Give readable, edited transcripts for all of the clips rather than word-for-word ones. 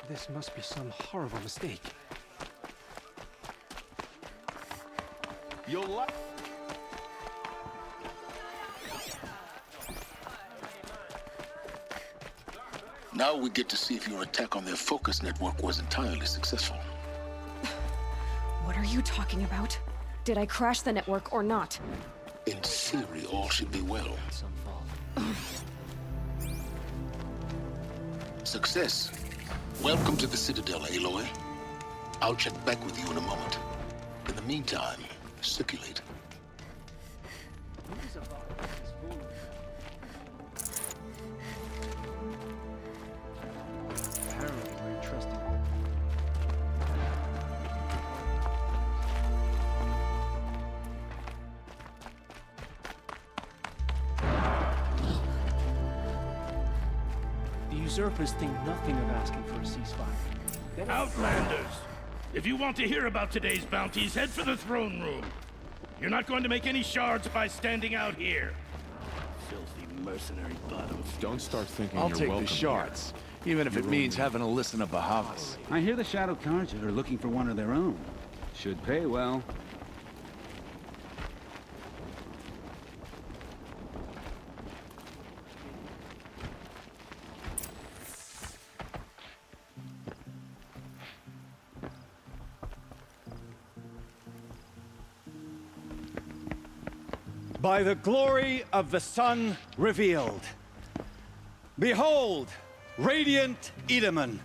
This must be some horrible mistake. You'll like... Now we get to see if your attack on their focus network was entirely successful. What are you talking about? Did I crash the network or not? In theory, all should be well. Some fault. Success. Welcome to the Citadel, Aloy. I'll check back with you in a moment. In the meantime, circulate. Apparently we're trusted. The usurpers think nothing of asking for a ceasefire. Outlanders! If you want to hear about today's bounties, head for the throne room. You're not going to make any shards by standing out here. Filthy mercenary bottoms. Don't start thinking I'll you're take welcome the shards, even if it means having to listen to Bahavas. I hear the Shadow Cards are looking for one of their own. Should pay well. By the glory of the sun revealed. Behold, radiant Edaman,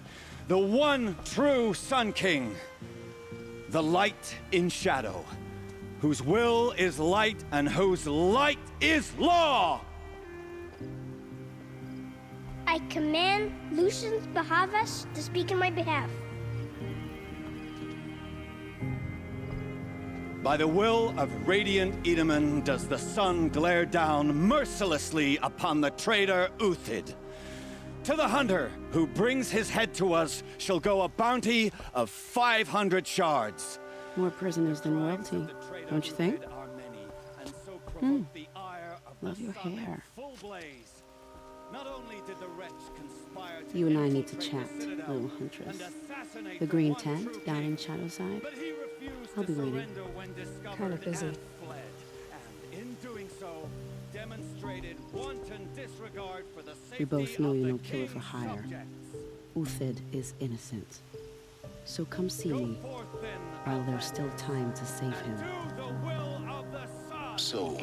the one true Sun King. The light in shadow, whose will is light and whose light is law! I command Lucius Bahavas to speak in my behalf. By the will of radiant Edaman does the sun glare down mercilessly upon the traitor Uthid. To the hunter who brings his head to us shall go a bounty of 500 shards. More prisoners than royalty, don't you think? Love your hair. You and I need to chat, little huntress. The green tent down in Shadowside. I'll be waiting. Kind of busy. We both know you're no killer for hire. Uthid is innocent. So come see me while there's still time to save him. So,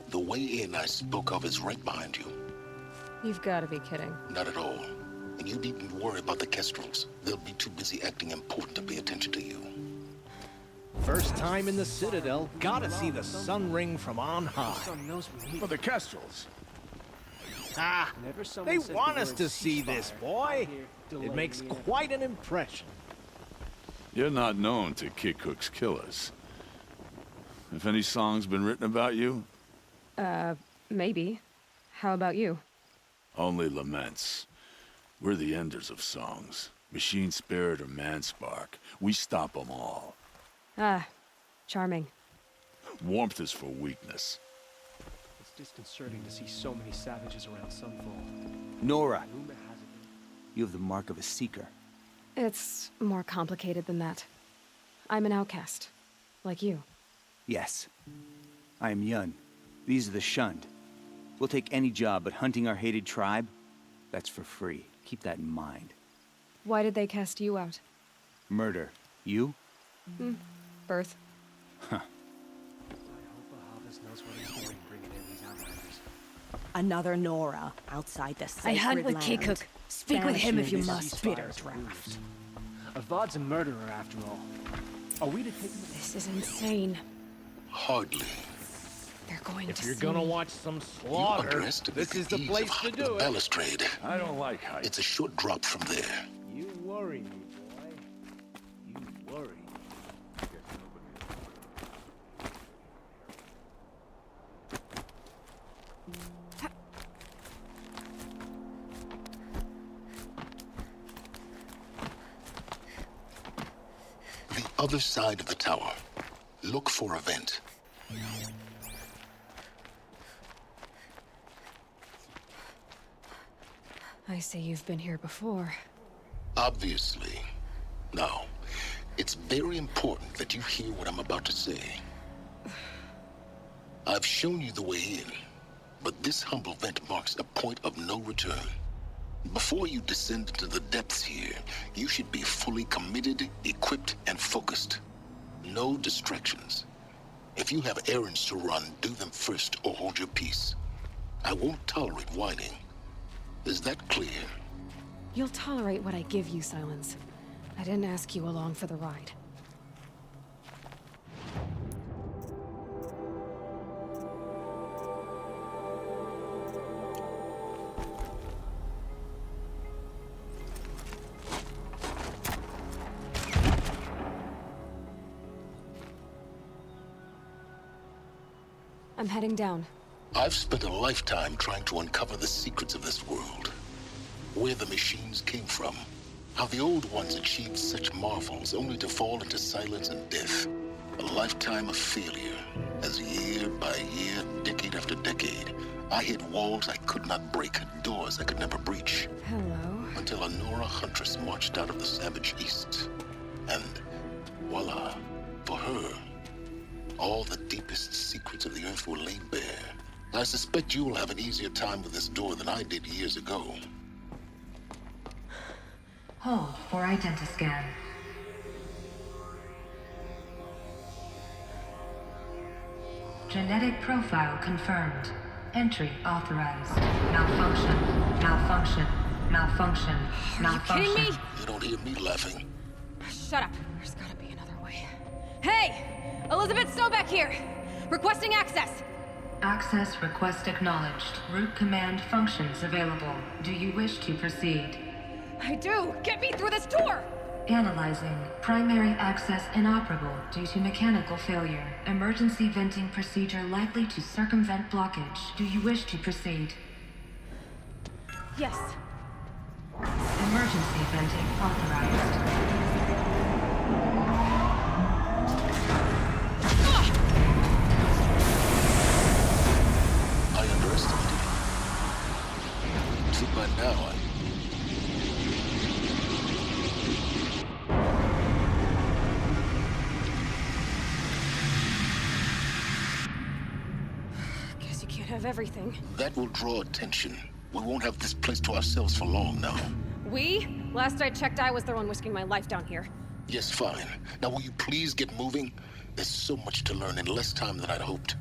the way in I spoke of is right behind you. You've got to be kidding. Not at all. And you needn't worry about the Kestrels. They'll be too busy acting important to pay attention to you. First time in the Citadel, gotta see the sun ring from on high. For the Kestrels. Ah, they want us to see this, boy. It makes quite an impression. You're not known to kick Cook's killers. Have any songs been written about you? Maybe. How about you? Only laments. We're the enders of songs. Machine spirit or man spark. We stop them all. Ah, charming. Warmth is for weakness. It's disconcerting to see so many savages around Sunfall. Nora, you have the mark of a seeker. It's more complicated than that. I'm an outcast, like you. Yes. I am Yun. These are the shunned. We'll take any job, but hunting our hated tribe, that's for free. Keep that in mind. Why did they cast you out? Murder. You? Birth. Huh. Another Nora outside the sacred I hunt with land. Kikuk. Speak with him if you Banishment is must. Bitter draft. Avad's a murderer, after all. Are we to take him? This is insane. Hardly. They're going If to you're see gonna me. watch some You slaughter, underestimate this is the the ease place of to height do with it. balustrade. I don't like height. It's a short drop from there. You worry me, boy. You worry. The other side of the tower. Look for a vent. I see you've been here before. Obviously. Now, it's very important that you hear what I'm about to say. I've shown you the way in, but this humble vent marks a point of no return. Before you descend into the depths here, you should be fully committed, equipped, and focused. No distractions. If you have errands to run, do them first or hold your peace. I won't tolerate whining. Is that clear? You'll tolerate what I give you, Silence. I didn't ask you along for the ride. I'm heading down. I've spent a lifetime trying to uncover the secrets of this world. Where the machines came from. How the old ones achieved such marvels only to fall into silence and death. A lifetime of failure, as year by year, decade after decade, I hit walls I could not break, doors I could never breach. Hello. Until a Nora huntress marched out of the savage east. And voila, for her, all the deepest secrets of the earth were laid bare. I suspect you'll have an easier time with this door than I did years ago. Hold for identiscan. Genetic profile confirmed. Entry authorized. Malfunction. Malfunction. Malfunction. Malfunction. Are you kidding me? You don't hear me laughing. Shut up. There's gotta be another way. Hey! Elizabeth Snowback here! Requesting access! Access request acknowledged. Root command functions available. Do you wish to proceed? I do! Get me through this door! Analyzing. Primary access inoperable due to mechanical failure. Emergency venting procedure likely to circumvent blockage. Do you wish to proceed? Yes. Emergency venting authorized. I underestimated you. See, by now, Guess you can't have everything. that will draw attention. We won't have this place to ourselves for long now. We? Last I checked, I was the one risking my life down here. Yes, fine. Now will you please get moving? There's so much to learn in less time than I'd hoped.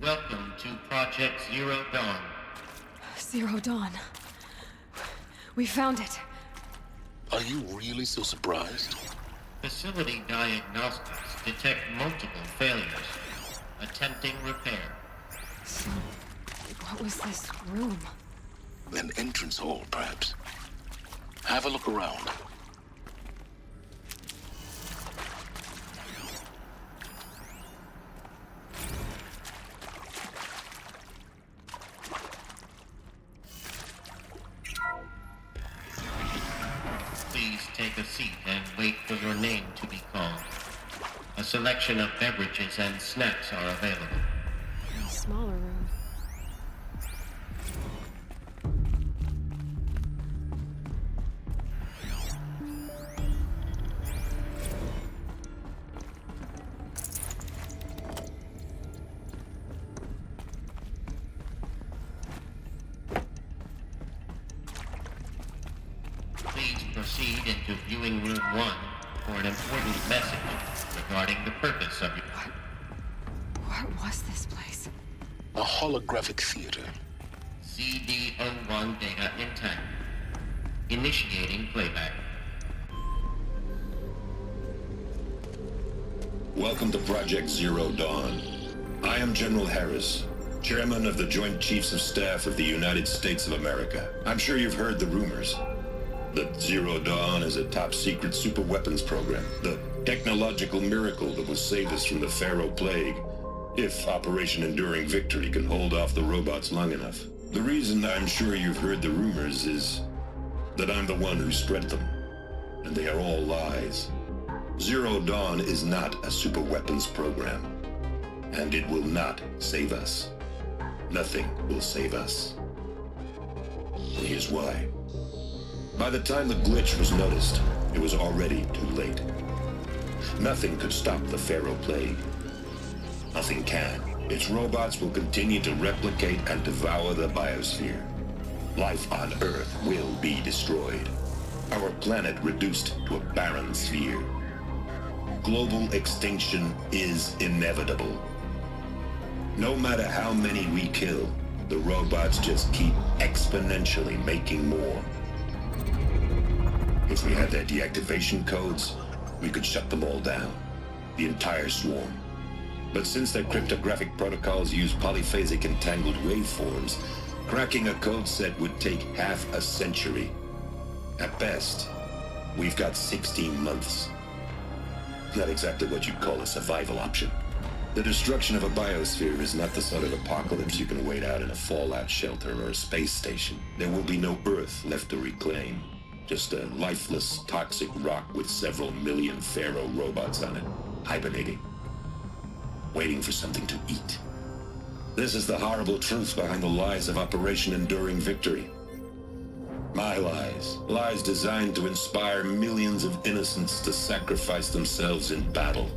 Welcome to Project Zero Dawn. Zero Dawn. We found it. Are you really so surprised? Facility diagnostics detect multiple failures. Attempting repair. So, what was this room? An entrance hall, perhaps. Have a look around. Please take a seat and wait for your name to be called. A selection of beverages and snacks are available. A smaller room. Please proceed into viewing room 1 for an important message regarding the purpose of your... What was this place? A holographic theater. CD01 data intact. Initiating playback. Welcome to Project Zero Dawn. I am General Harris, Chairman of the Joint Chiefs of Staff of the United States of America. I'm sure you've heard the rumors that Zero Dawn is a top-secret superweapons program, the technological miracle that will save us from the Pharaoh Plague, if Operation Enduring Victory can hold off the robots long enough. The reason I'm sure you've heard the rumors is that I'm the one who spread them. and they are all lies. Zero Dawn is not a superweapons program, and it will not save us. Nothing will save us. And here's why. By the time the glitch was noticed, it was already too late. Nothing could stop the Pharaoh plague. Nothing can. Its robots will continue to replicate and devour the biosphere. Life on Earth will be destroyed. Our planet reduced to a barren sphere. Global extinction is inevitable. No matter how many we kill, the robots just keep exponentially making more. If we had their deactivation codes, we could shut them all down. The entire swarm. But since their cryptographic protocols use polyphasic entangled waveforms, cracking a code set would take half a century. At best, we've got 16 months. Not exactly what you'd call a survival option. The destruction of a biosphere is not the sort of apocalypse you can wait out in a fallout shelter or a space station. There will be no Earth left to reclaim. Just a lifeless, toxic rock with several million Pharaoh robots on it, hibernating, waiting for something to eat. This is the horrible truth behind the lies of Operation Enduring Victory. My lies. Lies designed to inspire millions of innocents to sacrifice themselves in battle.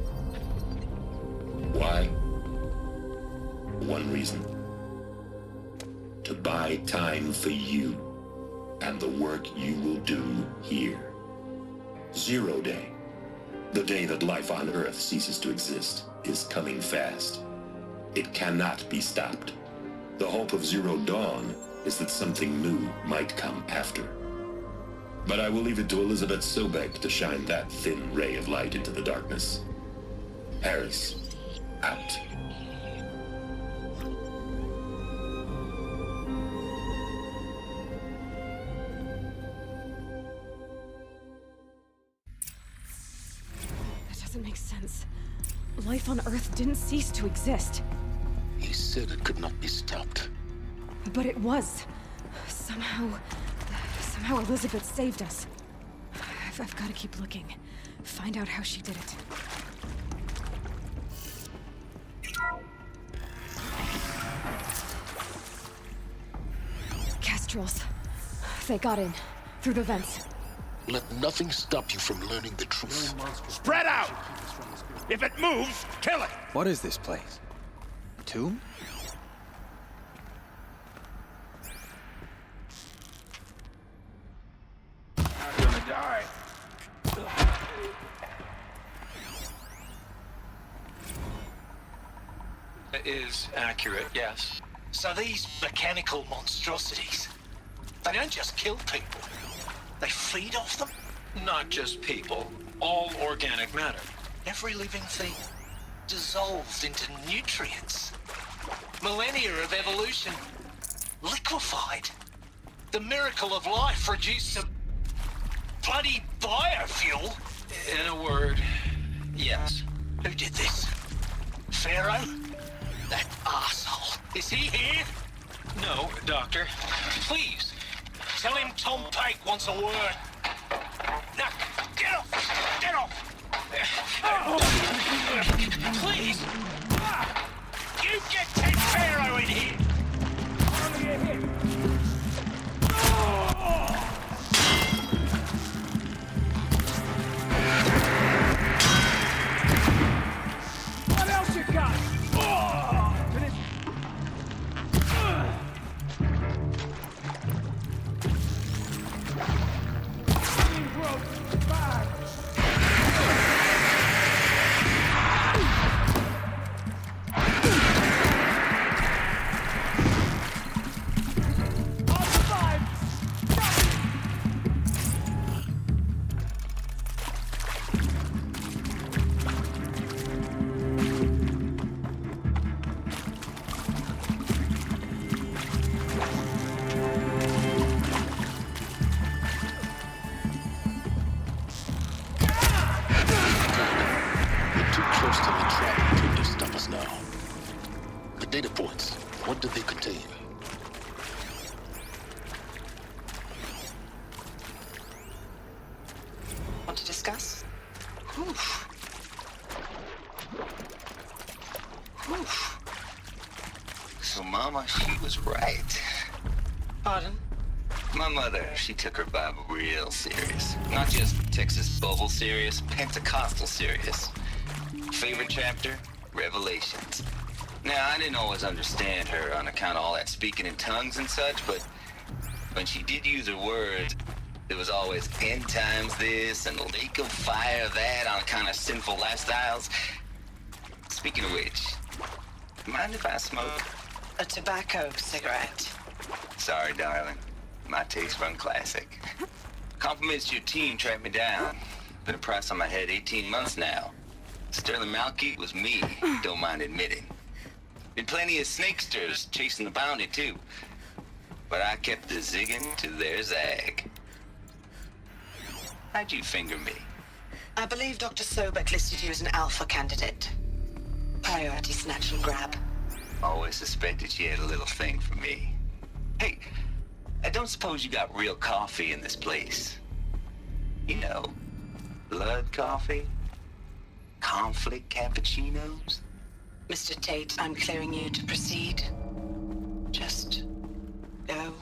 Why? One reason. To buy time for you and the work you will do here. Zero Day. The day that life on Earth ceases to exist is coming fast. It cannot be stopped. The hope of Zero Dawn is that something new might come after. But I will leave it to Elizabeth Sobek to shine that thin ray of light into the darkness. Harris, out. That doesn't make sense. Life on Earth didn't cease to exist. He said it could not be stopped. But it was. Somehow Elizabeth saved us. I've got to keep looking. Find out how she did it. Kestrels. They got in. Through the vents. Let nothing stop you from learning the truth. Spread out! If it moves, kill it! What is this place? A tomb? I'm gonna die. It is accurate, yes. So these mechanical monstrosities, they don't just kill people, they feed off them? Not just people, all organic matter. Every living thing dissolved into nutrients. Millennia of evolution liquefied. The miracle of life reduced to bloody biofuel. In a word, yes. Who did this? Pharaoh? That arsehole. Is he here? No, Doctor. Please, tell him Tom Pake wants a word. Now, get off! Get off! Please! You get Ted Pharaoh in here! What else you got? Data points. What do they contain? want to discuss? Whew. Whew. So, Mama, she was right. Pardon? My mother, she took her Bible real serious. Not just Texas Bible serious, Pentecostal serious. Favorite chapter? Revelations. Now, I didn't always understand her on account of all that speaking in tongues and such, but when she did use her words, it was always end times this and lake of fire that on account of sinful lifestyles. Speaking of which, mind if I smoke? A tobacco cigarette. Sorry, darling. My taste run classic. Compliments to your team tracked me down. Been a price on my head 18 months now. Sterling Malky was me, don't mind admitting. Been plenty of snakesters chasing the bounty, too. But I kept the zigging to their zag. How'd you finger me? I believe Dr. Sobek listed you as an alpha candidate. Priority snatch and grab. Always suspected she had a little thing for me. Hey, I don't suppose you got real coffee in this place? You know, blood coffee? Conflict cappuccinos? Mr. Tate, I'm clearing you to proceed. Just go.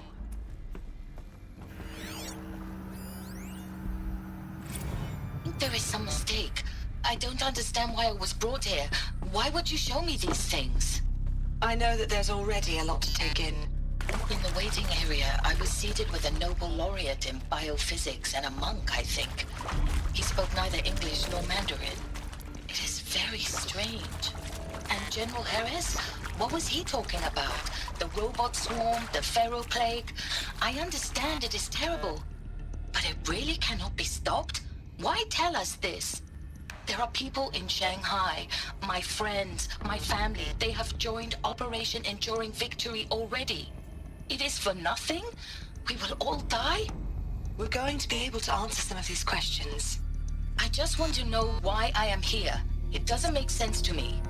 There is some mistake. I don't understand why I was brought here. Why would you show me these things? I know that there's already a lot to take in. In the waiting area, I was seated with a Nobel laureate in biophysics and a monk, I think. He spoke neither English nor Mandarin. It is very strange. And General Harris? What was he talking about? The robot swarm, the pharaoh plague? I understand it is terrible. But it really cannot be stopped? Why tell us this? There are people in Shanghai, my friends, my family. They have joined Operation Enduring Victory already. It is for nothing? We will all die? We're going to be able to answer some of these questions. I just want to know why I am here. It doesn't make sense to me.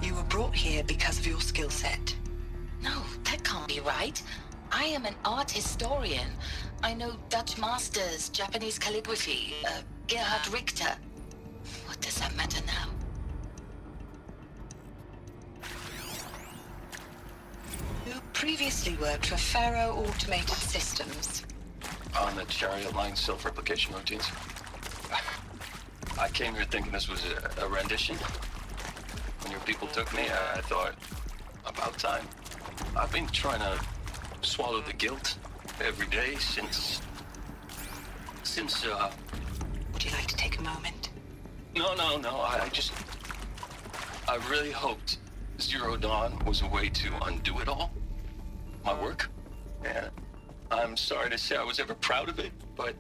You were brought here because of your skill set. No, that can't be right. I am an art historian. I know Dutch masters, Japanese calligraphy, Gerhard Richter. What does that matter now? You previously worked for Pharaoh Automated Systems. On the chariot line self-replication routines. I came here thinking this was a rendition. When your people took me, I thought, about time. I've been trying to swallow the guilt every day since... Would you like to take a moment? No, I really hoped Zero Dawn was a way to undo it all. My work. And I'm sorry to say I was ever proud of it, but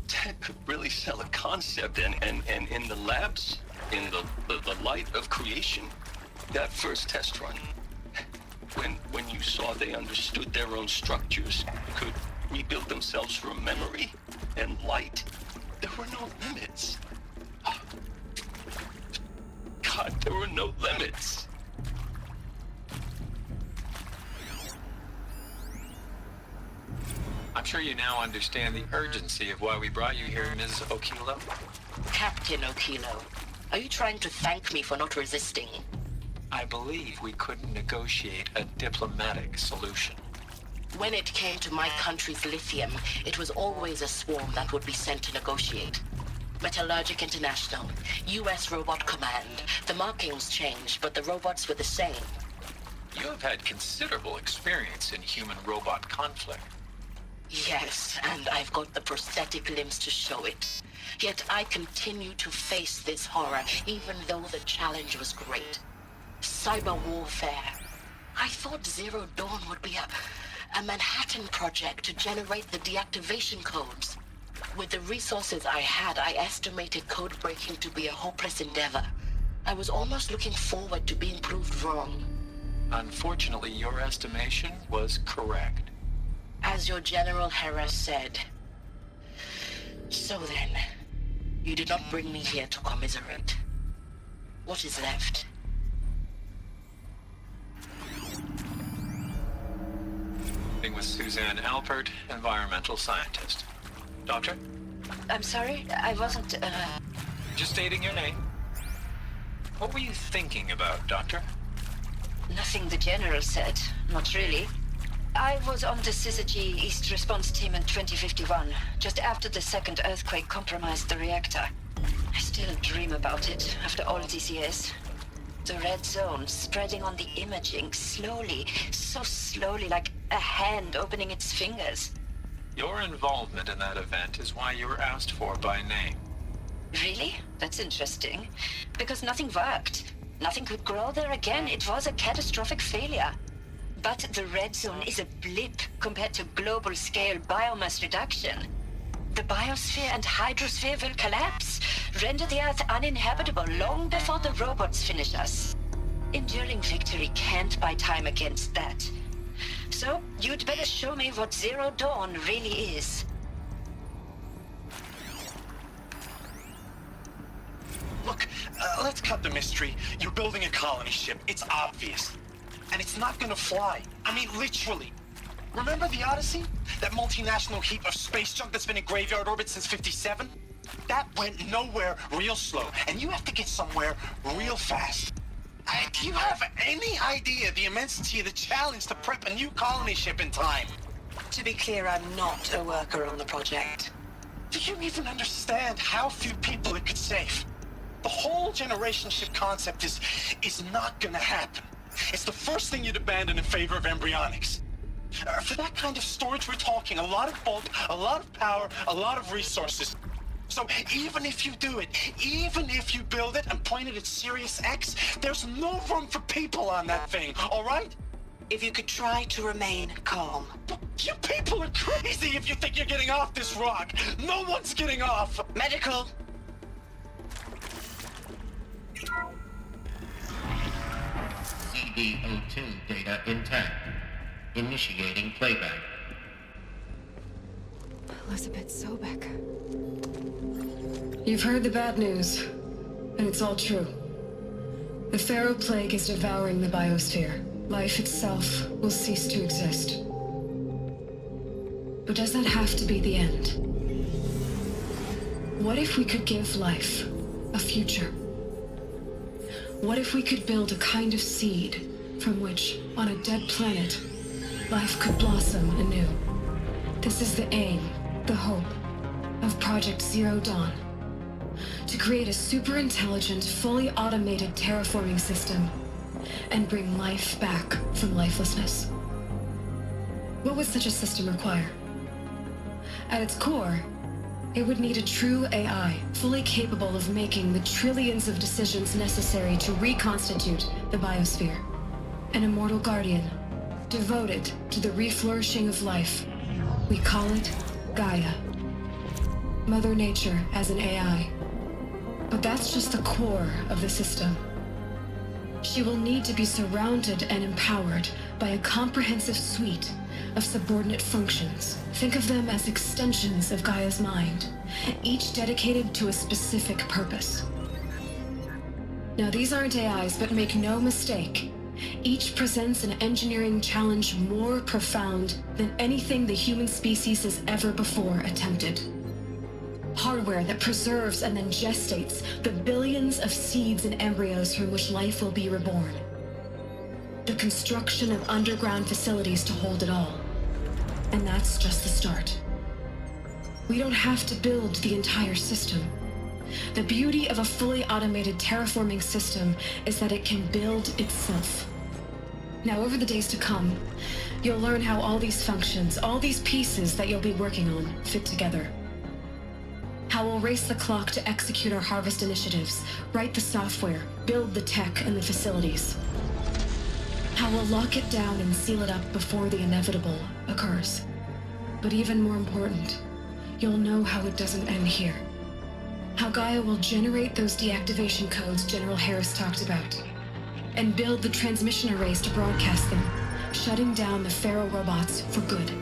Ted could really sell a concept, and in the labs, in the light of creation, that first test run, when you saw they understood their own structures, could rebuild themselves from memory and light, there were no limits. God, there were no limits. I'm sure you now understand the urgency of why we brought you here, Ms. Okilo. Captain Okilo, are you trying to thank me for not resisting? I believe we couldn't negotiate a diplomatic solution. When it came to my country's lithium, it was always a swarm that would be sent to negotiate. Metallurgic International, U.S. Robot Command. The markings changed, but the robots were the same. You have had considerable experience in human-robot conflict. Yes, and I've got the prosthetic limbs to show it. Yet I continue to face this horror, even though the challenge was great. Cyber warfare. I thought Zero Dawn would be a Manhattan project to generate the deactivation codes. With the resources I had, I estimated code breaking to be a hopeless endeavor. I was almost looking forward to being proved wrong. Unfortunately, your estimation was correct. As your General Harris said. So then, you did not bring me here to commiserate. What is left? With Suzanne Alpert, environmental scientist. Doctor? I'm sorry? I wasn't, Just stating your name. What were you thinking about, Doctor? Nothing the General said. Not really. I was on the Syzygy East Response Team in 2051, just after the second earthquake compromised the reactor. I still dream about it after all these years. The red zone spreading on the imaging, slowly, so slowly, like a hand opening its fingers. Your involvement in that event is why you were asked for by name. Really? That's interesting. Because nothing worked. Nothing could grow there again. It was a catastrophic failure. But the red zone is a blip compared to global-scale biomass reduction. The biosphere and hydrosphere will collapse, render the Earth uninhabitable long before the robots finish us. Enduring victory can't buy time against that. So, you'd better show me what Zero Dawn really is. Look, let's cut the mystery. You're building a colony ship. It's obvious. And it's not gonna fly. I mean, literally. Remember the Odyssey? That multinational heap of space junk that's been in graveyard orbit since 57? That went nowhere real slow, and you have to get somewhere real fast. Do you have any idea the immensity of the challenge to prep a new colony ship in time? To be clear, I'm not a worker on the project. Do you even understand how few people it could save? The whole generation ship concept is not gonna happen. It's the first thing you'd abandon in favor of embryonics. For that kind of storage, we're talking a lot of bulk, a lot of power, a lot of resources. So even if you do it, even if you build it and point it at Sirius X, there's no room for people on that thing, all right? If you could try to remain calm. You people are crazy if you think you're getting off this rock. No one's getting off. Medical. CD02 data intact. Initiating playback. Elizabeth Sobek. You've heard the bad news, and it's all true. The Pharaoh Plague is devouring the biosphere. Life itself will cease to exist. But does that have to be the end? What if we could give life a future? What if we could build a kind of seed from which, on a dead planet, life could blossom anew? This is the aim, the hope, of Project Zero Dawn. To create a super-intelligent, fully automated terraforming system and bring life back from lifelessness. What would such a system require? At its core, it would need a true AI, fully capable of making the trillions of decisions necessary to reconstitute the biosphere. An immortal guardian, devoted to the reflourishing of life. We call it Gaia. Mother Nature as an AI. But that's just the core of the system. She will need to be surrounded and empowered by a comprehensive suite of subordinate functions. Think of them as extensions of Gaia's mind, each dedicated to a specific purpose. Now, these aren't AIs, but make no mistake, each presents an engineering challenge more profound than anything the human species has ever before attempted. Hardware that preserves and then gestates the billions of seeds and embryos from which life will be reborn. The construction of underground facilities to hold it all. And that's just the start. We don't have to build the entire system. The beauty of a fully automated terraforming system is that it can build itself. Now, over the days to come, you'll learn how all these functions, all these pieces that you'll be working on, fit together. How we'll race the clock to execute our harvest initiatives, write the software, build the tech and the facilities. How we'll lock it down and seal it up before the inevitable occurs. But even more important, you'll know how it doesn't end here. How Gaia will generate those deactivation codes General Harris talked about, and build the transmission arrays to broadcast them, shutting down the Pharaoh robots for good.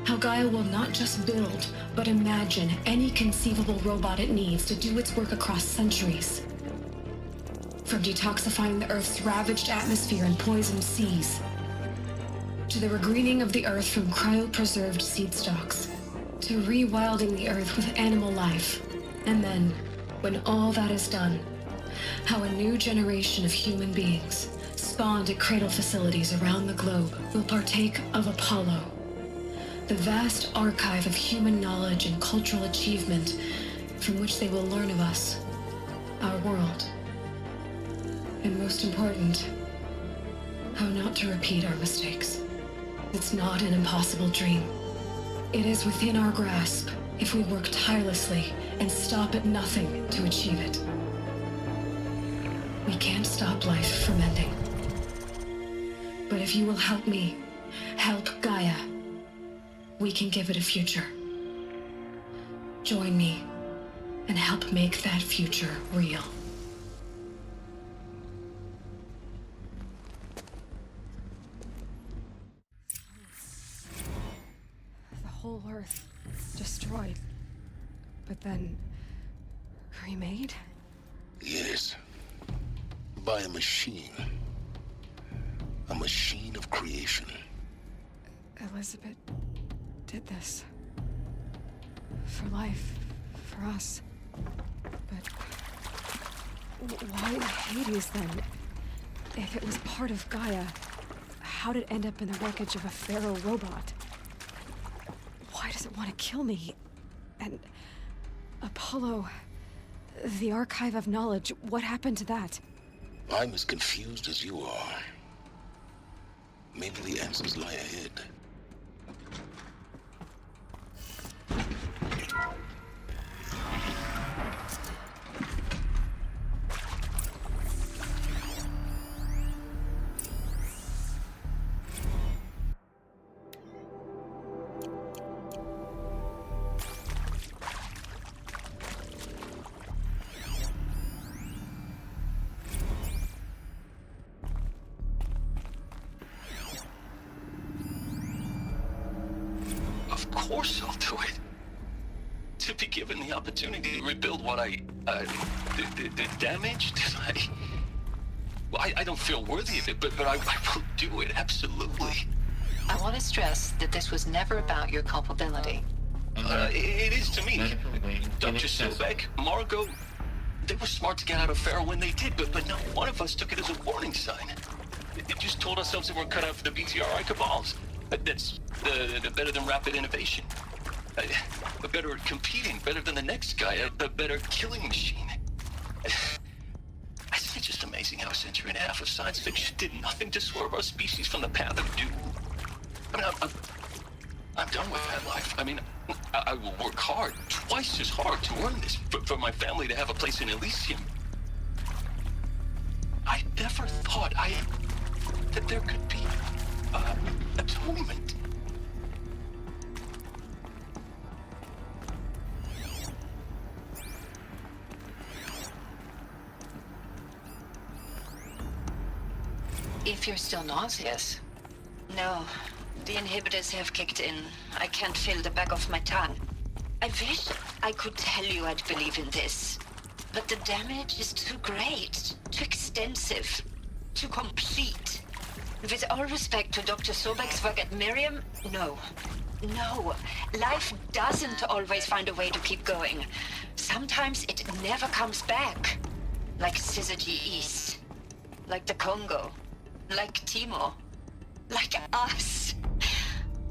How Gaia will not just build, but imagine any conceivable robot it needs to do its work across centuries. From detoxifying the Earth's ravaged atmosphere and poisoned seas, to the regreening of the Earth from cryopreserved seed stalks, to to rewilding the Earth with animal life. And then, when all that is done, how a new generation of human beings, spawned at cradle facilities around the globe, will partake of Apollo, the vast archive of human knowledge and cultural achievement from which they will learn of us, our world, and most important, how not to repeat our mistakes. It's not an impossible dream. It is within our grasp if we work tirelessly and stop at nothing to achieve it. We can't stop life from ending. But if you will help me, help Gaia, we can give it a future. Join me and help make that future real. The whole Earth destroyed, but then remade? Yes. By a machine. A machine of creation. Elizabeth did this. For life. For us. But why Hades then? If it was part of Gaia, how did it end up in the wreckage of a Pharaoh robot? Why does it want to kill me? And Apollo, the archive of knowledge, what happened to that? I'm as confused as you are. Maybe the answers lie ahead. Of course I'll do it. To be given the opportunity to rebuild what the damage that I don't feel worthy of it, but I will do it, absolutely. I want to stress that this was never about your culpability. It is to me. Dr. Sobek, Margot, they were smart to get out of Pharaoh when they did, but not one of us took it as a warning sign. They just told ourselves that we're cut out for the BTRI cabals. That's better than rapid innovation. Better at competing, better than the next guy, a better killing machine. It's just amazing how a century and a half of science fiction did nothing to swerve our species from the path of doom. I mean, I'm done with that life. I mean, I will work hard, twice as hard to earn this, for my family to have a place in Elysium. I never thought that there could be atonement. If you're still nauseous. No, the inhibitors have kicked in. I can't feel the back of my tongue. I wish I could tell you I'd believe in this. But the damage is too great, too extensive, too complete. With all respect to Dr. Sobek's work at Miriam, no. No, life doesn't always find a way to keep going. Sometimes it never comes back. Like Syzygy East. Like the Congo. Like Timor. Like us.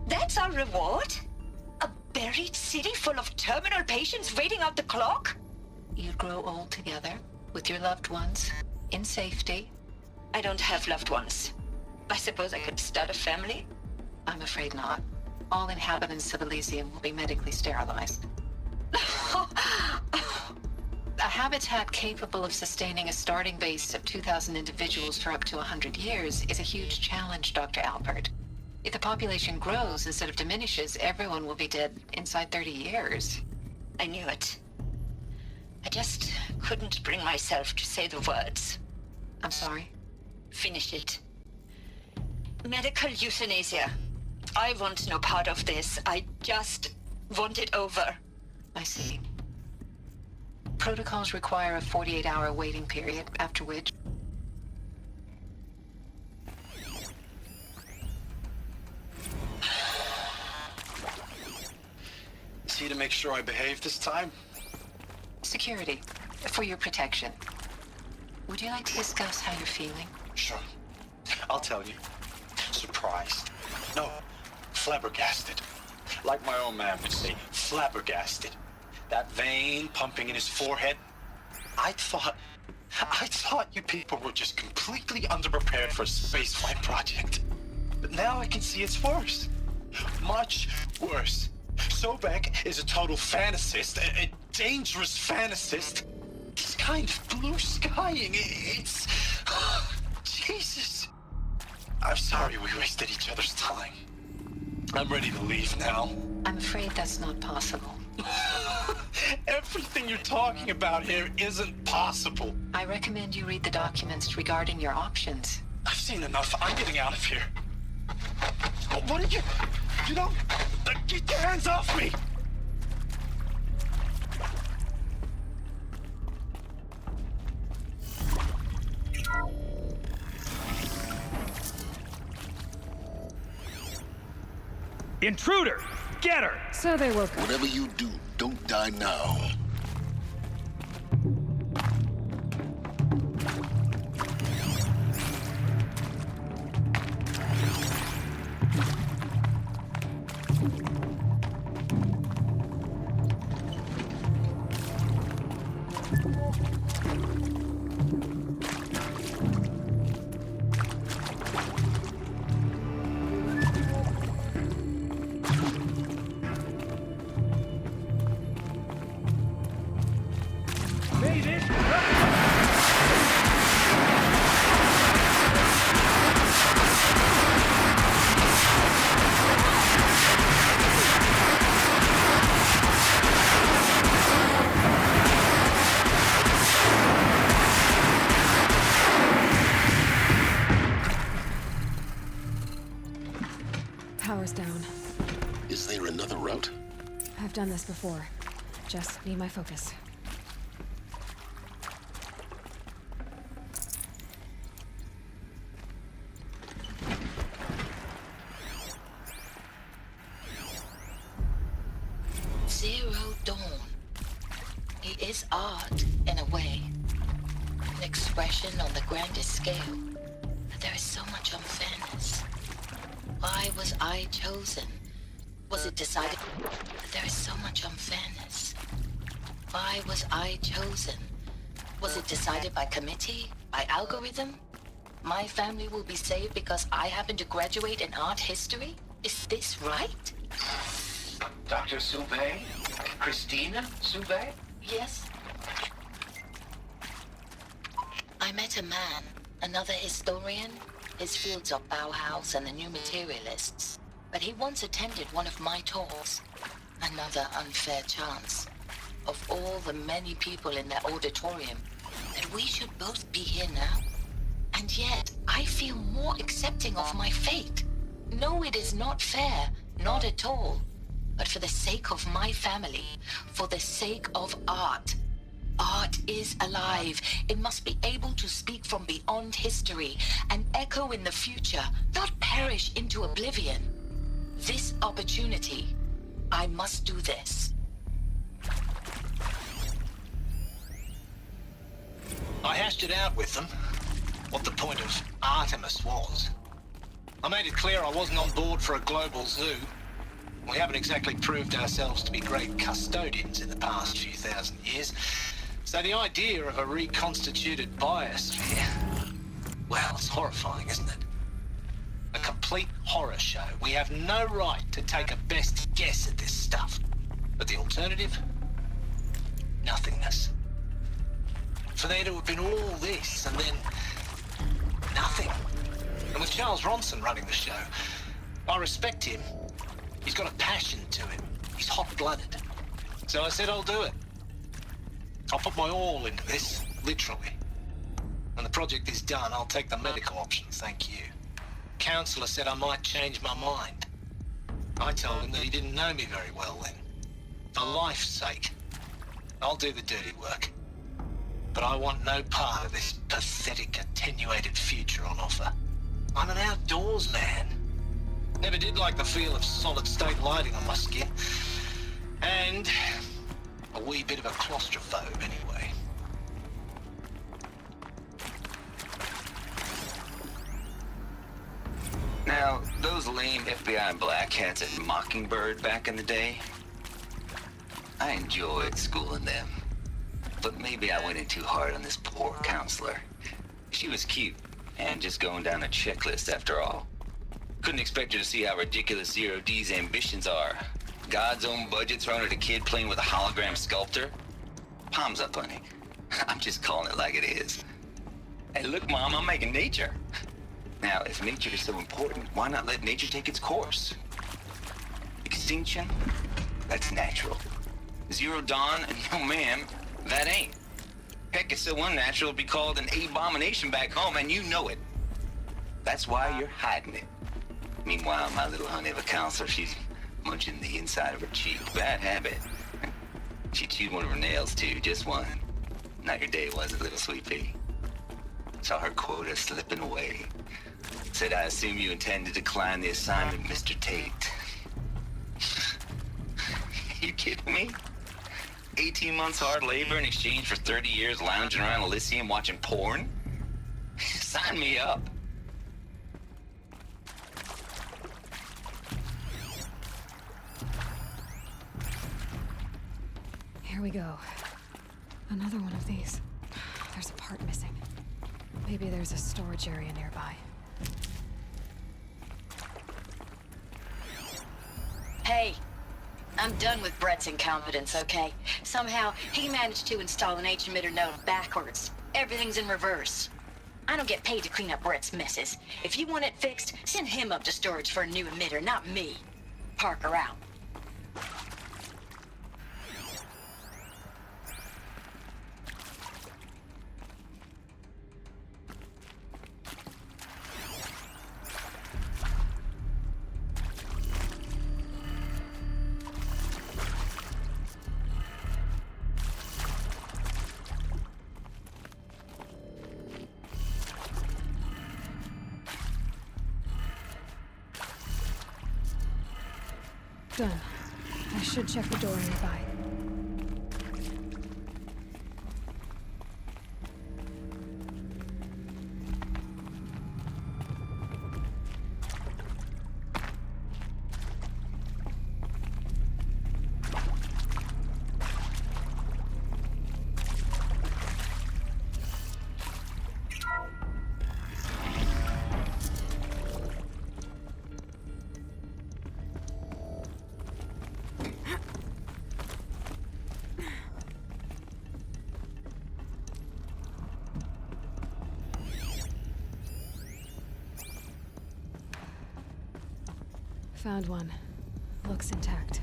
That's our reward? A buried city full of terminal patients waiting out the clock? You grow old together, with your loved ones, in safety. I don't have loved ones. I suppose I could start a family? I'm afraid not. All inhabitants of Elysium will be medically sterilized. A habitat capable of sustaining a starting base of 2,000 individuals for up to 100 years is a huge challenge, Dr. Alpert. If the population grows instead of diminishes, everyone will be dead inside 30 years. I knew it. I just couldn't bring myself to say the words. I'm sorry? Finish it. Medical euthanasia. I want no part of this. I just want it over. I see. Protocols require a 48-hour waiting period, after which... see to make sure I behave this time? Security, for your protection. Would you like to discuss how you're feeling? Sure. I'll tell you. Surprised. No, flabbergasted. Like my old man would say, flabbergasted. That vein pumping in his forehead. I thought you people were just completely underprepared for a spaceflight project. But now I can see it's worse. Much worse. Sobek is a total fantasist, a dangerous fantasist. This kind of blue skying, it's... Jesus. I'm sorry we wasted each other's time. I'm ready to leave now. I'm afraid that's not possible. Everything you're talking about here isn't possible. I recommend you read the documents regarding your options. I've seen enough. I'm getting out of here. What are you... You don't... Get your hands off me! Intruder! Get her! So they woke up. Whatever you do, don't die now. Power's down. Is there another route? I've done this before. Just need my focus. Zero Dawn. He is art, in a way. An expression on the grandest scale. But there is so much unfairness. Why was I chosen? Was it decided? There is so much unfairness. Why was I chosen? Was it decided by committee? By algorithm? My family will be saved because I happen to graduate in art history? Is this right? Dr. Soubet? Christina Soubet? Yes. I met a man, another historian. His fields are Bauhaus and the New Materialists. But he once attended one of my talks. Another unfair chance. Of all the many people in that auditorium, that we should both be here now. And yet, I feel more accepting of my fate. No, it is not fair. Not at all. But for the sake of my family, for the sake of art. Art is alive. It must be able to speak from beyond history and echo in the future, not perish into oblivion. This opportunity, I must do this. I hashed it out with them, what the point of Artemis was. I made it clear I wasn't on board for a global zoo. We haven't exactly proved ourselves to be great custodians in the past few thousand years. So the idea of a reconstituted biosphere, well, it's horrifying, isn't it? A complete horror show. We have no right to take a best guess at this stuff. But the alternative? Nothingness. For there to have been all this and then nothing. And with Charles Ronson running the show, I respect him. He's got a passion to him. He's hot-blooded. So I said I'll do it. I'll put my all into this, literally. When the project is done, I'll take the medical option, thank you. Counselor said I might change my mind. I told him that he didn't know me very well then. For life's sake, I'll do the dirty work. But I want no part of this pathetic, attenuated future on offer. I'm an outdoors man. Never did like the feel of solid-state lighting on my skin. And and a wee bit of a claustrophobe anyway. Now, those lame FBI black hats at Mockingbird back in the day, I enjoyed schooling them. But maybe I went in too hard on this poor counselor. She was cute, and just going down a checklist after all. Couldn't expect her to see how ridiculous Zero D's ambitions are. God's own budget thrown at a kid playing with a hologram sculptor? Palms up, honey. I'm just calling it like it is. Hey, look, Mom, I'm making nature. Now, if nature is so important, why not let nature take its course? Extinction? That's natural. Zero Dawn? No, ma'am, that ain't. Heck, it's so unnatural to be called an abomination back home, and you know it. That's why you're hiding it. Meanwhile, my little honey of a counselor, she's munching the inside of her cheek. Bad habit. She chewed one of her nails, too, just one. Not your day, was it, little sweet pea? Saw her quota slipping away. Said, I assume you intend to decline the assignment, Mr. Tate. You kidding me? 18 months hard labor in exchange for 30 years lounging around Elysium watching porn? Sign me up. Here we go. Another one of these. There's a part missing. Maybe there's a storage area nearby. Hey, I'm done with Brett's incompetence, okay? Somehow, he managed to install an H-emitter node backwards. Everything's in reverse. I don't get paid to clean up Brett's messes. If you want it fixed, send him up to storage for a new emitter, not me. Parker out. Done. I should check the door nearby. Found one. Looks intact.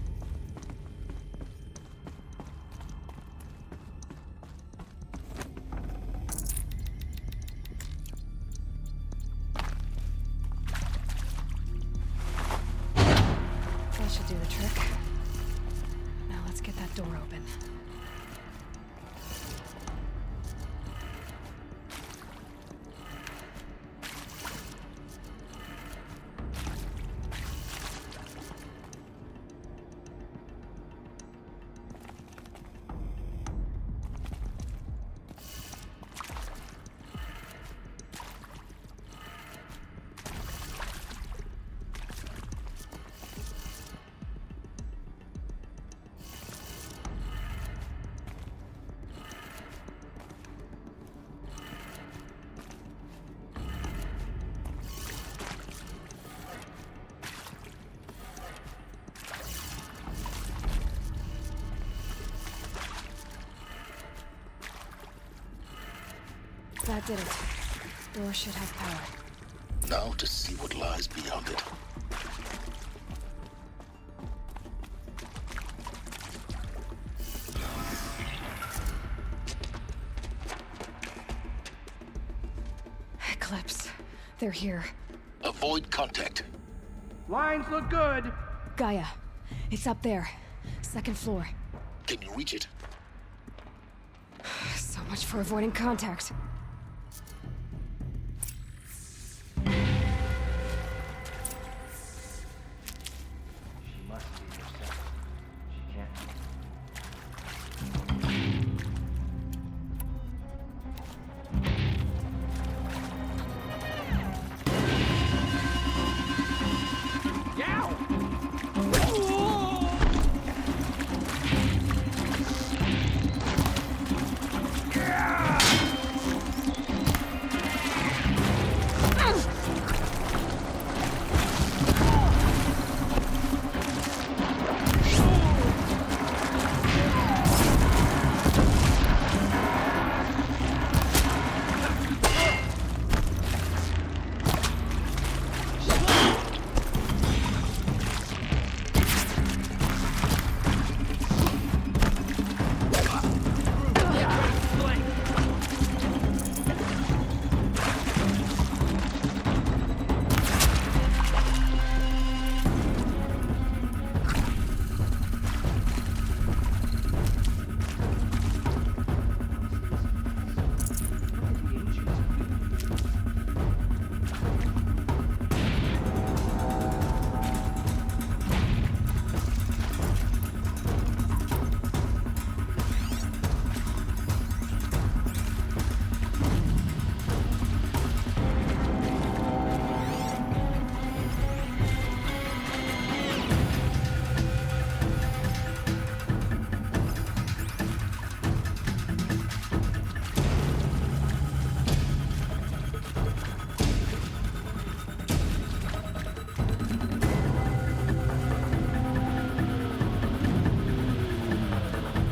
That should do the trick. Now let's get that door open. That did it. Door should have power. Now to see what lies beyond it. Eclipse. They're here. Avoid contact. Lines look good. Gaia. It's up there. Second floor. Can you reach it? So much for avoiding contact.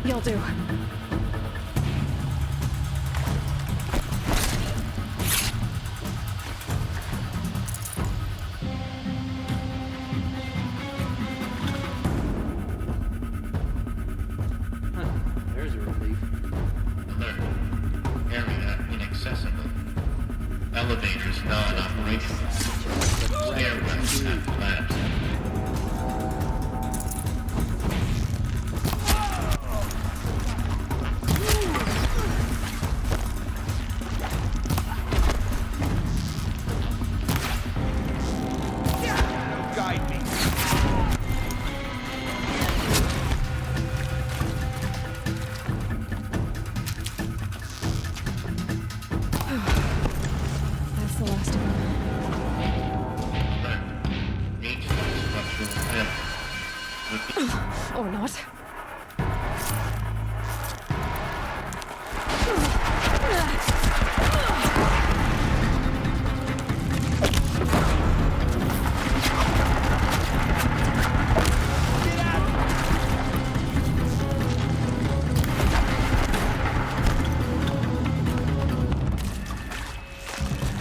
You'll do. There's a relief. Alert. Area inaccessible. Elevators non-operational. Stairwells have collapsed. Guide me. That's the last of them. Alert. Ancient structural failure. Or not.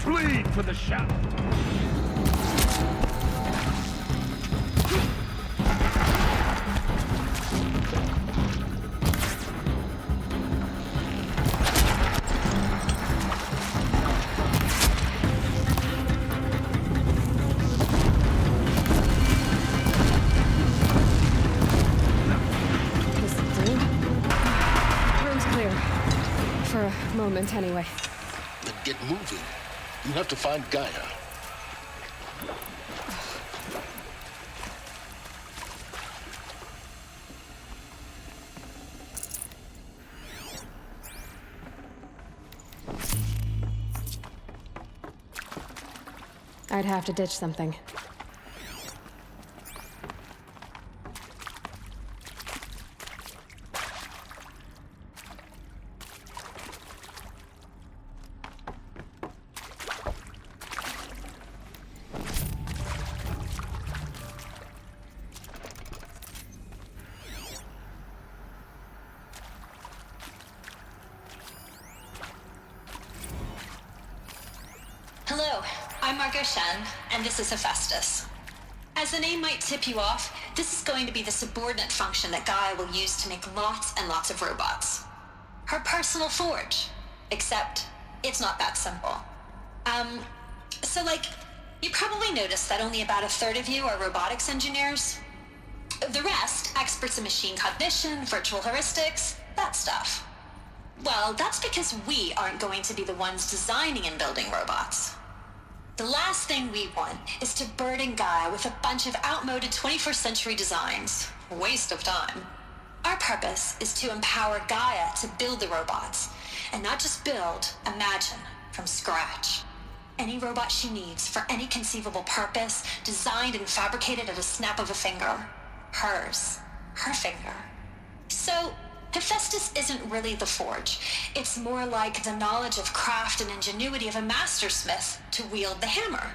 Bleed for the shadow. Room's clear. For a moment, anyway. Then get moving. You have to find Gaia. I'd have to ditch something. Hello, I'm Margot Shen, and this is Hephaestus. As the name might tip you off, this is going to be the subordinate function that Gaia will use to make lots and lots of robots. Her personal forge. Except, it's not that simple. You probably noticed that only about a third of you are robotics engineers. The rest, experts in machine cognition, virtual heuristics, that stuff. Well, that's because we aren't going to be the ones designing and building robots. The last thing we want is to burden Gaia with a bunch of outmoded 21st century designs. Waste of time. Our purpose is to empower Gaia to build the robots, and not just build, imagine, from scratch. Any robot she needs for any conceivable purpose, designed and fabricated at a snap of a finger. Hers. Her finger. So, Hephaestus isn't really the forge. It's more like the knowledge of craft and ingenuity of a mastersmith to wield the hammer.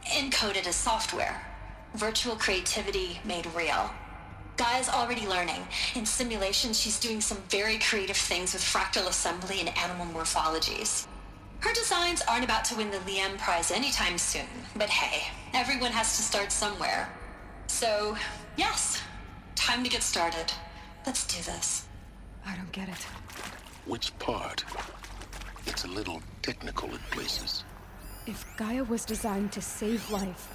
Encoded as software. Virtual creativity made real. Gaia's already learning. In simulations, she's doing some very creative things with fractal assembly and animal morphologies. Her designs aren't about to win the Liam Prize anytime soon, but hey, everyone has to start somewhere. So, yes, time to get started. Let's do this. I don't get it. Which part? It's a little technical in places. If Gaia was designed to save life,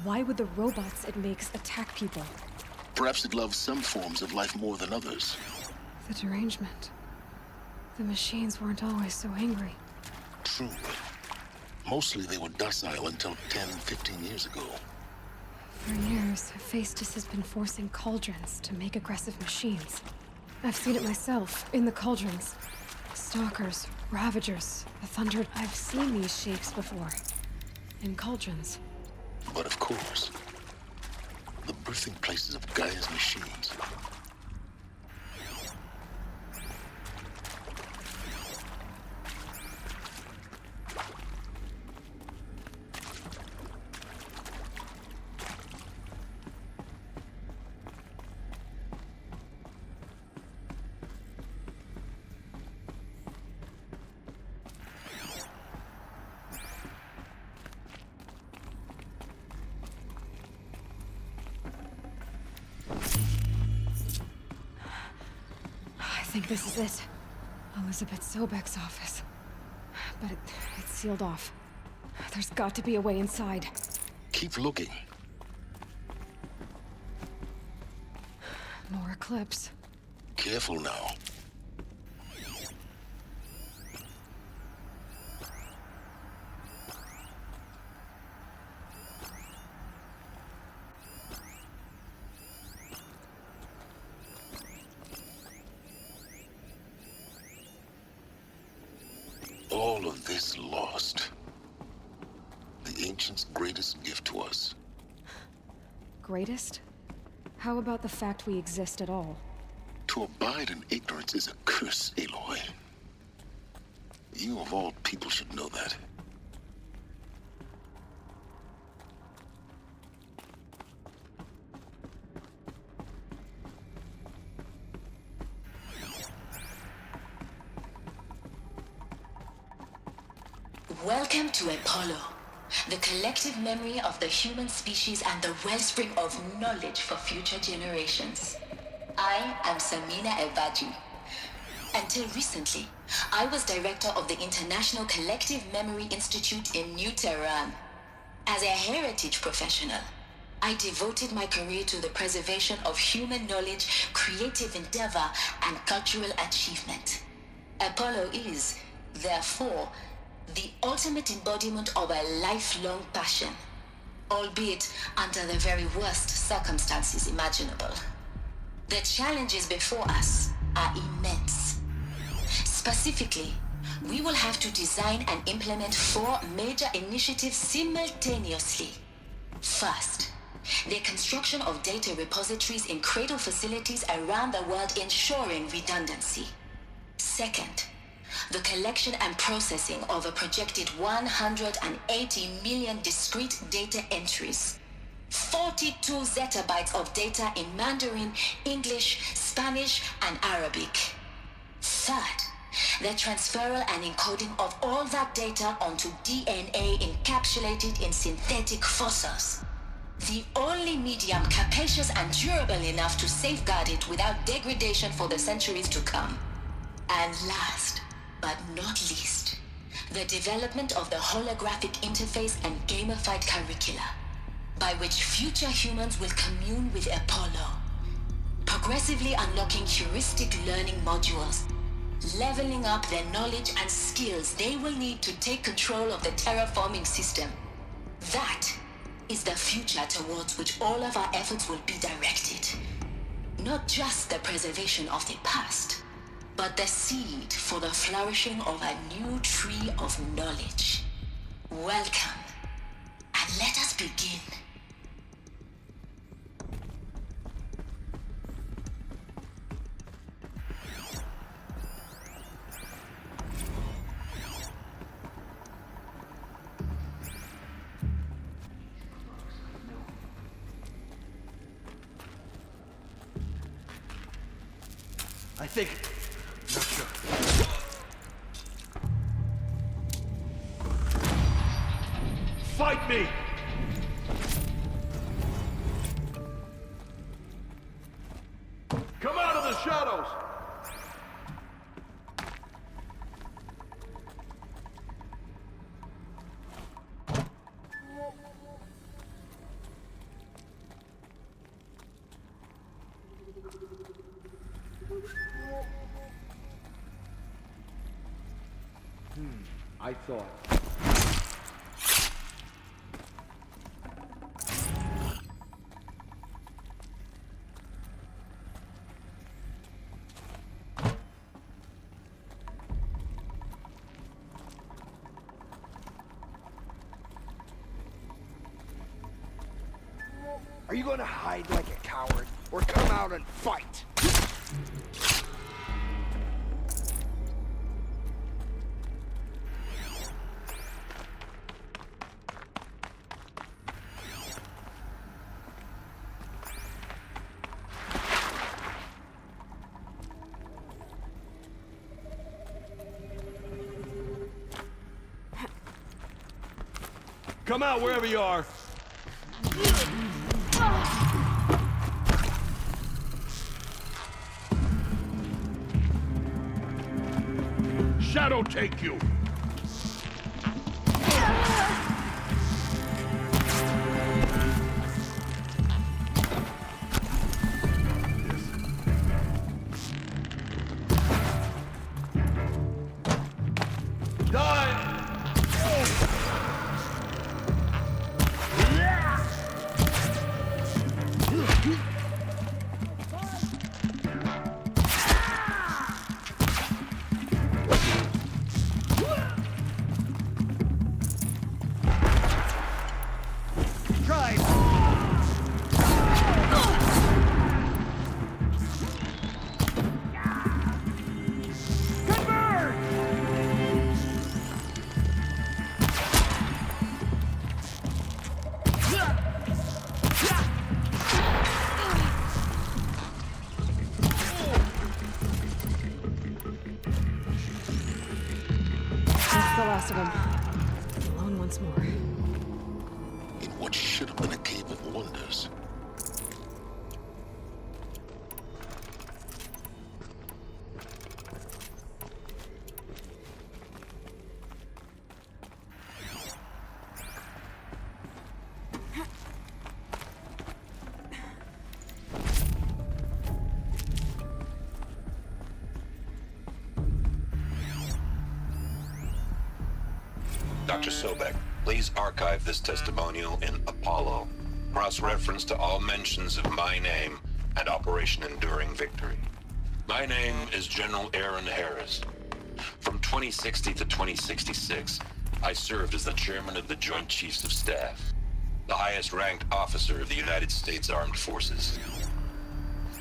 why would the robots it makes attack people? Perhaps it loves some forms of life more than others. The derangement. The machines weren't always so angry. True. Mostly they were docile until 10, 15 years ago. For years, Hephaestus has been forcing cauldrons to make aggressive machines. I've seen it myself, in the cauldrons. Stalkers, Ravagers, the Thunder... I've seen these shapes before. In cauldrons. But of course, the birthing places of Gaia's machines. think this is it. Elizabeth Sobek's office. But it's sealed off. There's got to be a way inside. Keep looking. More eclipse. Careful now. All of this lost. The Ancients' greatest gift to us. Greatest? How about the fact we exist at all? To abide in ignorance is a curse, Aloy. You of all people should know that. Welcome to Apollo, the collective memory of the human species and the wellspring of knowledge for future generations. I am Samina Elbaji. Until recently, I was director of the International Collective Memory Institute in New Tehran. As a heritage professional, I devoted my career to the preservation of human knowledge, creative endeavor, and cultural achievement. Apollo is, therefore, the ultimate embodiment of a lifelong passion, albeit under the very worst circumstances imaginable. The challenges before us are immense. Specifically, we will have to design and implement 4 major initiatives simultaneously. First, the construction of data repositories in cradle facilities around the world ensuring redundancy. Second, the collection and processing of a projected 180 million discrete data entries. 42 zettabytes of data in Mandarin, English, Spanish, and Arabic. Third, the transferal and encoding of all that data onto DNA encapsulated in synthetic fossils. The only medium capacious and durable enough to safeguard it without degradation for the centuries to come. And last, but not least, the development of the holographic interface and gamified curricula, by which future humans will commune with Apollo, progressively unlocking heuristic learning modules, leveling up their knowledge and skills they will need to take control of the terraforming system. That is the future towards which all of our efforts will be directed. Not just the preservation of the past, but the seed for the flourishing of a new tree of knowledge. Welcome, and let us begin. I think... not sure. Fight me! Come out of the shadows! I thought. Are you gonna hide like a coward, or come out and fight? Come out wherever you are. Shadow take you! That's the last of them. Alone once more. In what should have been a cave of wonders. Dr. Sobek, please archive this testimonial in Apollo. Cross-reference to all mentions of my name and Operation Enduring Victory. My name is General Aaron Harris. From 2060 to 2066, I served as the chairman of the Joint Chiefs of Staff, the highest-ranked officer of the United States Armed Forces.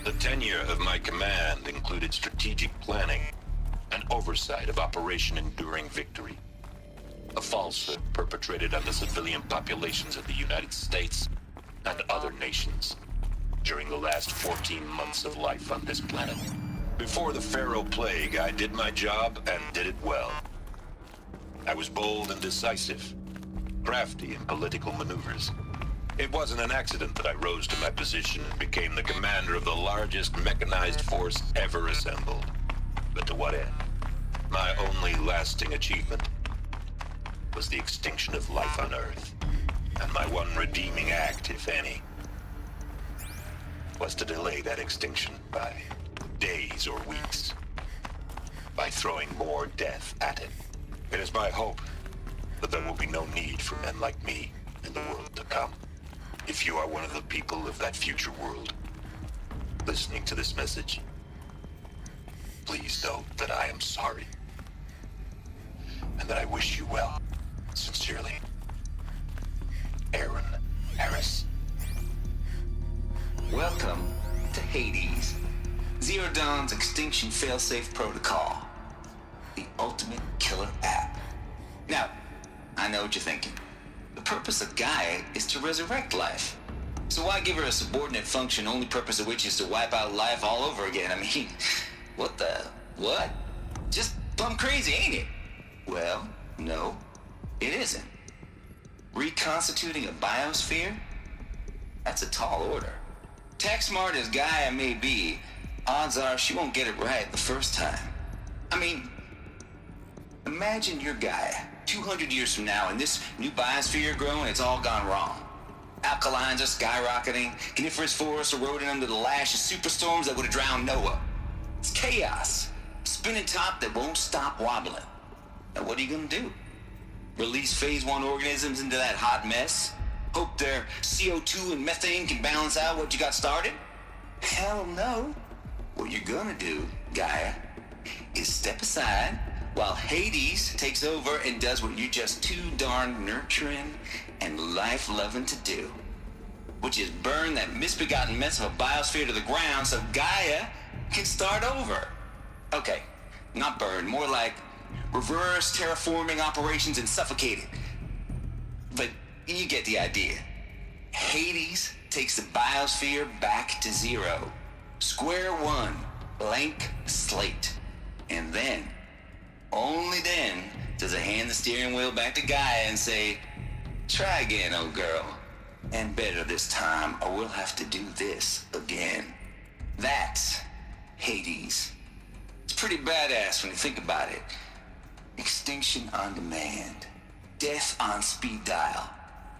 The tenure of my command included strategic planning and oversight of Operation Enduring Victory, a falsehood perpetrated on the civilian populations of the United States and other nations during the last 14 months of life on this planet. Before the Pharaoh Plague, I did my job and did it well. I was bold and decisive, crafty in political maneuvers. It wasn't an accident that I rose to my position and became the commander of the largest mechanized force ever assembled. But to what end? My only lasting achievement was the extinction of life on Earth. And my one redeeming act, if any, was to delay that extinction by days or weeks, by throwing more death at it. It is my hope that there will be no need for men like me in the world to come. If you are one of the people of that future world listening to this message, please know that I am sorry and that I wish you well. Sincerely, Aaron Harris. Welcome to Hades, Zero Dawn's extinction failsafe protocol, the ultimate killer app. Now, I know what you're thinking. The purpose of Gaia is to resurrect life. So why give her a subordinate function, only purpose of which is to wipe out life all over again? I mean, what? Just plumb crazy, ain't it? Well, no. It isn't. Reconstituting a biosphere? That's a tall order. Tech smart as Gaia may be, odds are she won't get it right the first time. I mean, imagine you're Gaia, 200 years from now, and this new biosphere you're growing, it's all gone wrong. Alkalines are skyrocketing, coniferous forests eroding under the lash of superstorms that would have drowned Noah. It's chaos. Spinning top that won't stop wobbling. Now what are you gonna do? Release phase 1 organisms into that hot mess? Hope their CO2 and methane can balance out what you got started? Hell no. What you're gonna do, Gaia, is step aside while Hades takes over and does what you're just too darn nurturing and life-loving to do, which is burn that misbegotten mess of a biosphere to the ground so Gaia can start over. Okay, not burn, more like reverse terraforming operations and suffocate it. But you get the idea. Hades takes the biosphere back to zero. Square one, blank slate. And then, only then, does it hand the steering wheel back to Gaia and say, try again, old girl. And better this time, or we'll have to do this again. That's Hades. It's pretty badass when you think about it. Extinction on demand. Death on speed dial.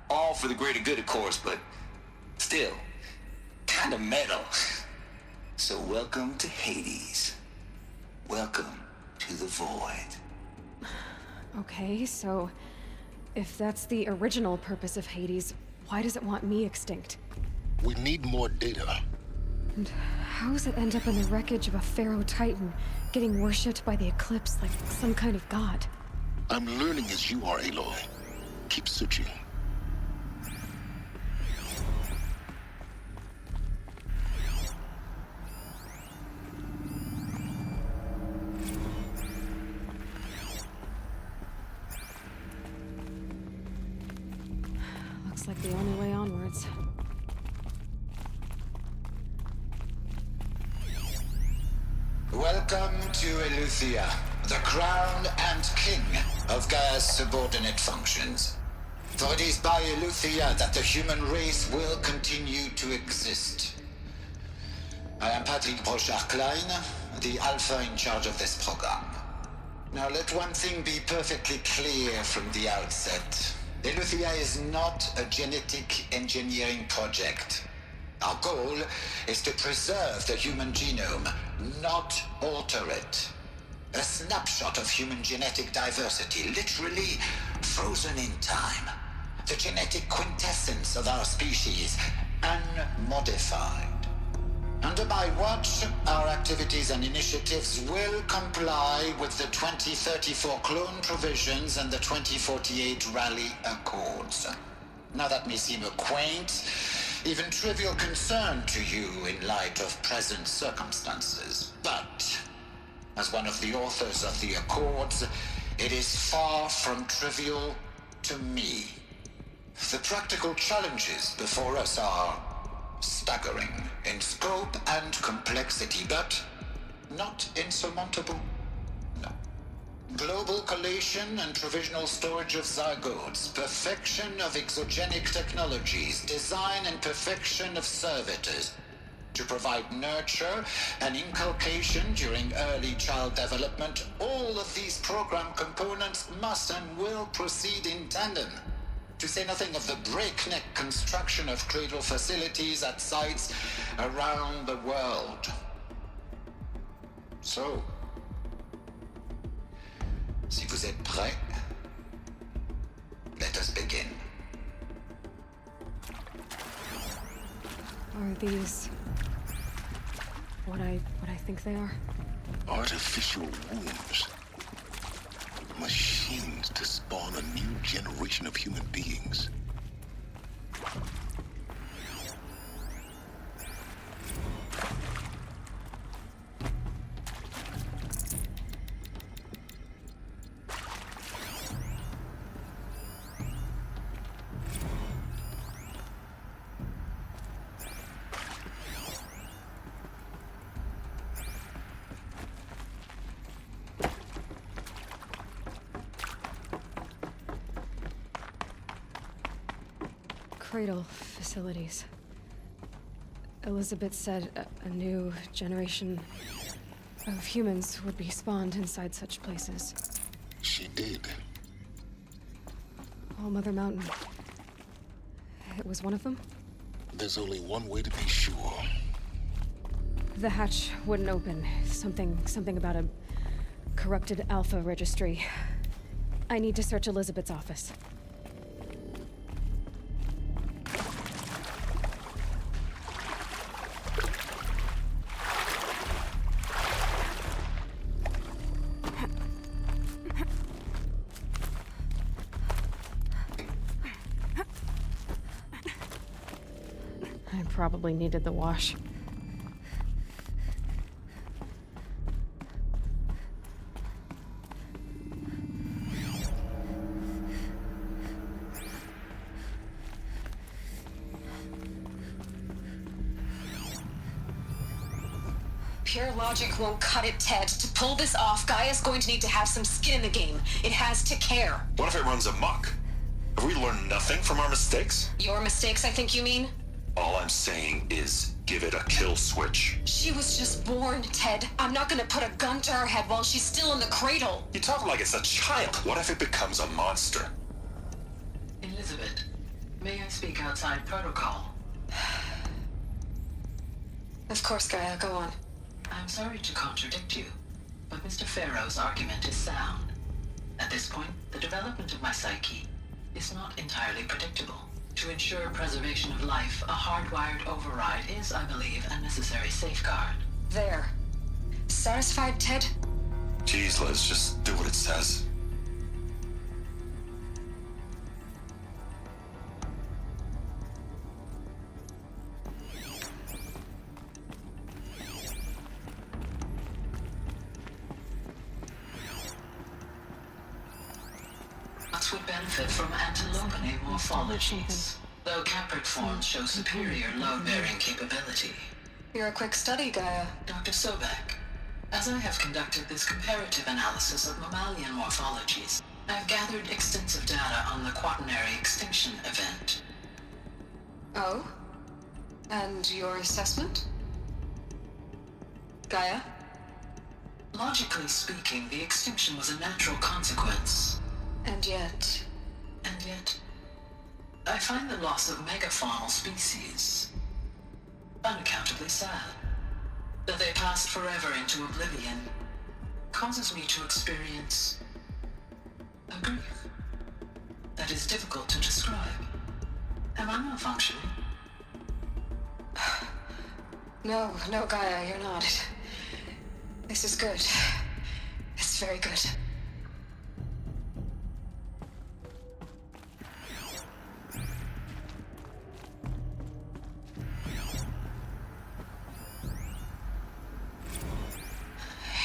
All for the greater good, of course, but still, kinda metal. So welcome to Hades. Welcome to the void. Okay, so if that's the original purpose of Hades, why does it want me extinct? We need more data. And how does it end up in the wreckage of a Pharaoh Titan, getting worshipped by the Eclipse like some kind of god? I'm learning as you are, Aloy. Keep searching. Looks like the only way onwards. Welcome to Eleuthia, the crown and king of Gaia's subordinate functions. For it is by Eleuthia that the human race will continue to exist. I am Patrick Brochard-Klein, the Alpha in charge of this program. Now let one thing be perfectly clear from the outset. Eleuthia is not a genetic engineering project. Our goal is to preserve the human genome, not alter it. A snapshot of human genetic diversity, literally frozen in time. The genetic quintessence of our species, unmodified. Under my watch, our activities and initiatives will comply with the 2034 clone provisions and the 2048 Rally Accords. Now that may seem a quaint, even trivial concern to you in light of present circumstances, but as one of the authors of the Accords, it is far from trivial to me. The practical challenges before us are staggering in scope and complexity, but not insurmountable. No. Global collation and provisional storage of zygotes, perfection of exogenic technologies, design and perfection of servitors, to provide nurture and inculcation during early child development. All of these program components must and will proceed in tandem. To say nothing of the breakneck construction of cradle facilities at sites around the world. So, si vous êtes prêts, let us begin. Are these what I think they are? Artificial wombs. Machines to spawn a new generation of human beings. Cradle facilities. Elizabeth said a new generation of humans would be spawned inside such places. She did. All Mother Mountain. It was one of them? There's only one way to be sure. The hatch wouldn't open. Something about a corrupted Alpha registry. I need to search Elizabeth's office. Probably needed the wash. Pure logic won't cut it, Ted. To pull this off, Gaia's going to need to have some skin in the game. It has to care. What if it runs amok? Have we learned nothing from our mistakes? Your mistakes, I think you mean? All I'm saying is give it a kill switch. She was just born, Ted. I'm not gonna put a gun to her head while she's still in the cradle. You talk like it's a child. What if it becomes a monster? Elizabeth, may I speak outside protocol? Of course, Gaia, go on. I'm sorry to contradict you, but Mr. Farrow's argument is sound. At this point, the development of my psyche is not entirely predictable. To ensure preservation of life, a hardwired override is, I believe, a necessary safeguard. There. Satisfied, Ted? Jeez, Liz, just do what it says. Would benefit from antilopine morphologies, though caprid forms show superior load-bearing capability. You're a quick study, Gaia. Dr. Sobek, as I have conducted this comparative analysis of mammalian morphologies, I have gathered extensive data on the quaternary extinction event. Oh? And your assessment? Gaia? Logically speaking, the extinction was a natural consequence. And yet, I find the loss of megafaunal species unaccountably sad. That they passed forever into oblivion causes me to experience a grief that is difficult to describe. Am I malfunctioning? No, Gaia, you're not. This is good. It's very good.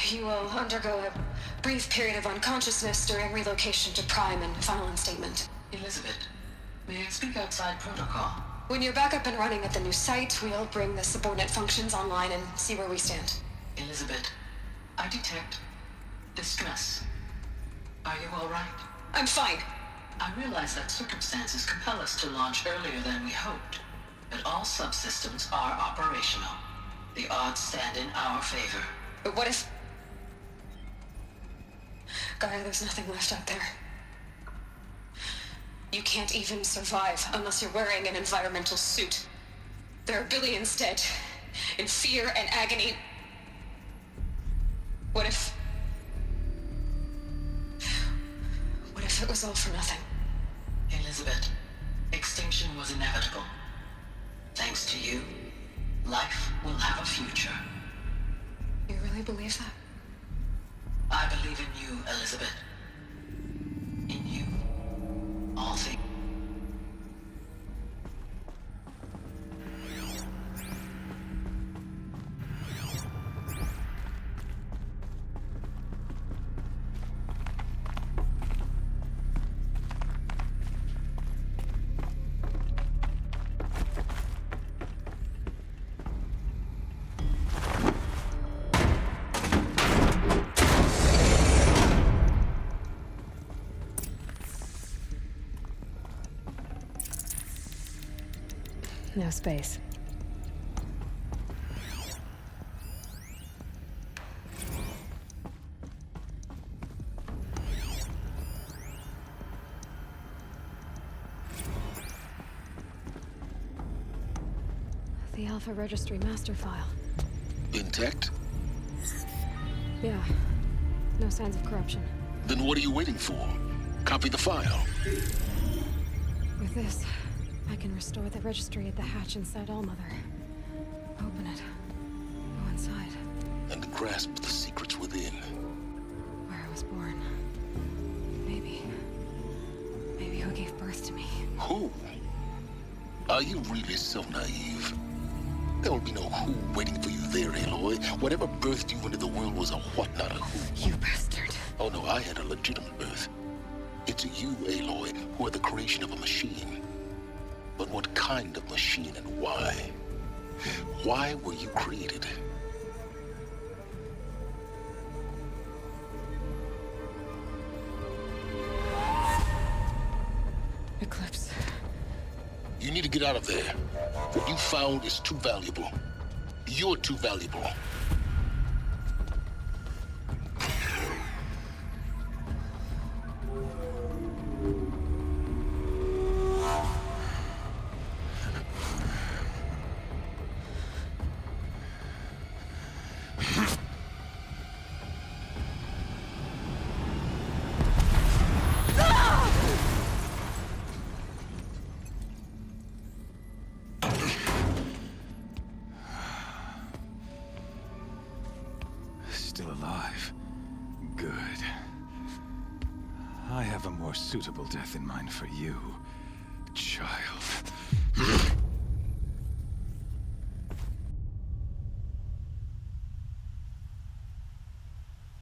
You will undergo a brief period of unconsciousness during relocation to Prime and final instatement. Elizabeth, may I speak outside protocol? When you're back up and running at the new site, we'll bring the subordinate functions online and see where we stand. Elizabeth, I detect distress. Are you all right? I'm fine. I realize that circumstances compel us to launch earlier than we hoped, but all subsystems are operational. The odds stand in our favor. But what if... Gaia, there's nothing left out there. You can't even survive unless you're wearing an environmental suit. There are billions dead, in fear and agony. What if it was all for nothing? Elizabeth, extinction was inevitable. Thanks to you, life will have a future. You really believe that? I believe in you, Elizabeth. In you, all things. No space. The Alpha Registry master file. Intact? Yeah. No signs of corruption. Then what are you waiting for? Copy the file. With this, I can restore the registry at the hatch inside Allmother. Open it. Go inside. And grasp the secrets within. Where I was born. Maybe who gave birth to me. Who? Are you really so naive? There will be no who waiting for you there, Aloy. Whatever birthed you into the world was a what, not a who. You bastard. Oh no, I had a legitimate birth. It's you, Aloy, who are the creation of a machine. But what kind of machine and why? Why were you created? Eclipse. You need to get out of there. What you found is too valuable. You're too valuable. Still alive. Good. I have a more suitable death in mind for you, child.